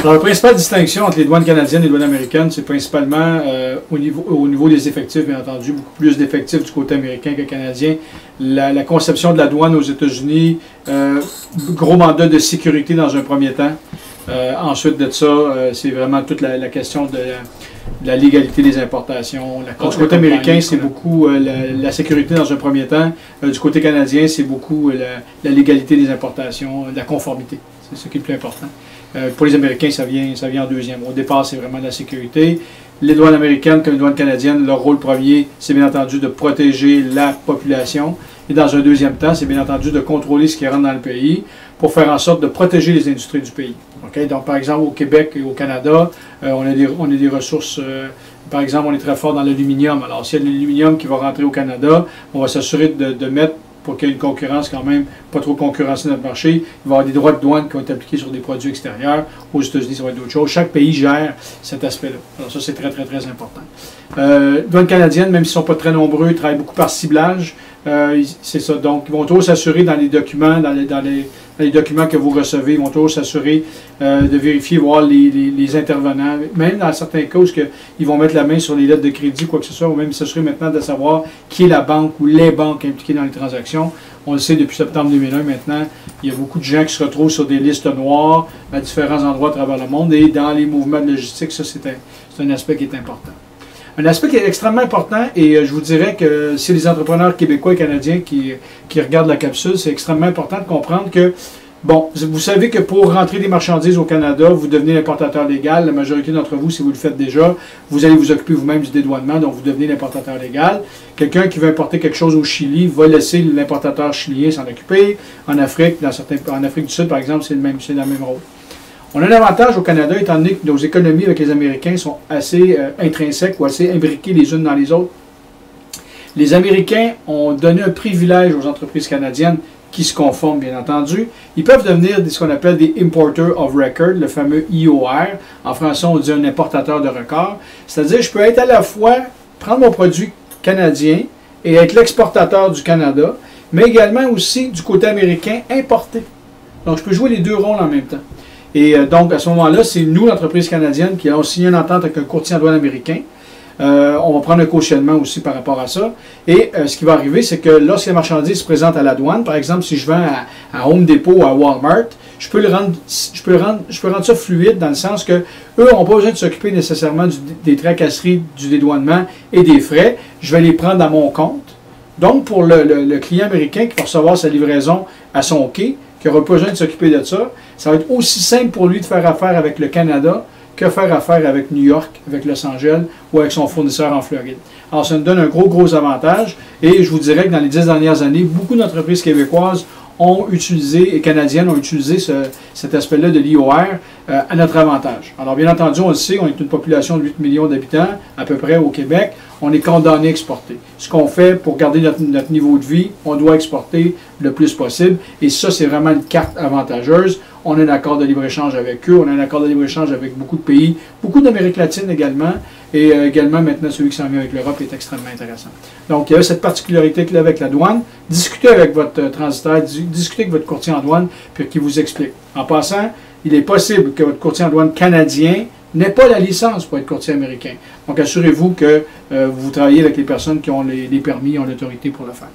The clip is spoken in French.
Alors, la principale distinction entre les douanes canadiennes et les douanes américaines, c'est principalement au niveau des effectifs, bien entendu, beaucoup plus d'effectifs du côté américain que canadien. La conception de la douane aux États-Unis, gros mandat de sécurité dans un premier temps. Ensuite de ça, c'est vraiment toute la question de la légalité des importations. Du côté américain, c'est beaucoup la sécurité dans un premier temps. Du côté canadien, c'est beaucoup la légalité des importations, la conformité. C'est ce qui est le plus important. Pour les Américains, ça vient en deuxième. Au départ, c'est vraiment la sécurité. Les douanes américaines comme les douanes canadiennes, leur rôle premier, c'est bien entendu de protéger la population. Et dans un deuxième temps, c'est bien entendu de contrôler ce qui rentre dans le pays pour faire en sorte de protéger les industries du pays. Okay? Donc, par exemple, au Québec et au Canada, on a des ressources. Par exemple, on est très fort dans l'aluminium. Alors, s'il y a de l'aluminium qui va rentrer au Canada, on va s'assurer de mettre, pour qu'il y ait une concurrence quand même, pas trop concurrencer notre marché. Il va y avoir des droits de douane qui vont être appliqués sur des produits extérieurs. Aux États-Unis, ça va être d'autres choses. Chaque pays gère cet aspect-là. Alors ça, c'est très, très, très important. Douanes canadiennes, même s'ils ne sont pas très nombreux, ils travaillent beaucoup par ciblage. C'est ça. Donc, ils vont toujours s'assurer dans les documents, dans les documents que vous recevez, ils vont toujours s'assurer de vérifier, voir les intervenants. Même dans certains cas où ils vont mettre la main sur les lettres de crédit, quoi que ce soit, ou même s'assurer maintenant de savoir qui est la banque ou les banques impliquées dans les transactions. On le sait depuis septembre 2001 maintenant, il y a beaucoup de gens qui se retrouvent sur des listes noires à différents endroits à travers le monde et dans les mouvements de logistique, ça c'est un aspect qui est important. Un aspect qui est extrêmement important, et je vous dirais que si les entrepreneurs québécois et canadiens qui regardent la capsule, c'est extrêmement important de comprendre que, bon, vous savez que pour rentrer des marchandises au Canada, vous devenez l'importateur légal. La majorité d'entre vous, si vous le faites déjà, vous allez vous occuper vous-même du dédouanement, donc vous devenez l'importateur légal. Quelqu'un qui veut importer quelque chose au Chili va laisser l'importateur chilien s'en occuper. En Afrique, en Afrique du Sud, par exemple, c'est le même rôle. On a un avantage au Canada, étant donné que nos économies avec les Américains sont assez intrinsèques ou assez imbriquées les unes dans les autres. Les Américains ont donné un privilège aux entreprises canadiennes qui se conforment, bien entendu. Ils peuvent devenir ce qu'on appelle des Importer of Record, le fameux IOR. En français, on dit un importateur de record. C'est-à-dire, je peux être à la fois, prendre mon produit canadien et être l'exportateur du Canada, mais également aussi, du côté américain, importer. Donc, je peux jouer les deux rôles en même temps. Et donc, à ce moment-là, c'est nous, l'entreprise canadienne, qui avons signé une entente avec un courtier en douane américain. On va prendre un cautionnement aussi par rapport à ça. Et ce qui va arriver, c'est que lorsque la marchandise se présente à la douane, par exemple, si je vends à Home Depot ou à Walmart, je peux rendre ça fluide dans le sens que eux n'ont pas besoin de s'occuper nécessairement des tracasseries, du dédouanement et des frais. Je vais les prendre à mon compte. Donc, pour le client américain qui va recevoir sa livraison à son quai, qui n'aura pas besoin de s'occuper de ça, ça va être aussi simple pour lui de faire affaire avec le Canada que faire affaire avec New York, avec Los Angeles ou avec son fournisseur en Floride. Alors, ça nous donne un gros avantage. Et je vous dirais que dans les 10 dernières années, beaucoup d'entreprises québécoises ont utilisé, et canadiennes ont utilisé cet aspect-là de l'IOR à notre avantage. Alors, bien entendu, on le sait, on est une population de 8 millions d'habitants, à peu près au Québec. On est condamné à exporter. Ce qu'on fait pour garder notre niveau de vie, on doit exporter le plus possible. Et ça, c'est vraiment une carte avantageuse. On a un accord de libre-échange avec eux. On a un accord de libre-échange avec beaucoup de pays, beaucoup d'Amérique latine également. Et également, maintenant, celui qui s'en vient avec l'Europe est extrêmement intéressant. Donc, il y a cette particularité-là avec la douane. Discutez avec votre transitaire, discutez avec votre courtier en douane, puis qu'il vous explique. En passant, il est possible que votre courtier en douane canadien n'ait pas la licence pour être courtier américain. Donc, assurez-vous que vous travaillez avec les personnes qui ont les permis, ont l'autorité pour le faire.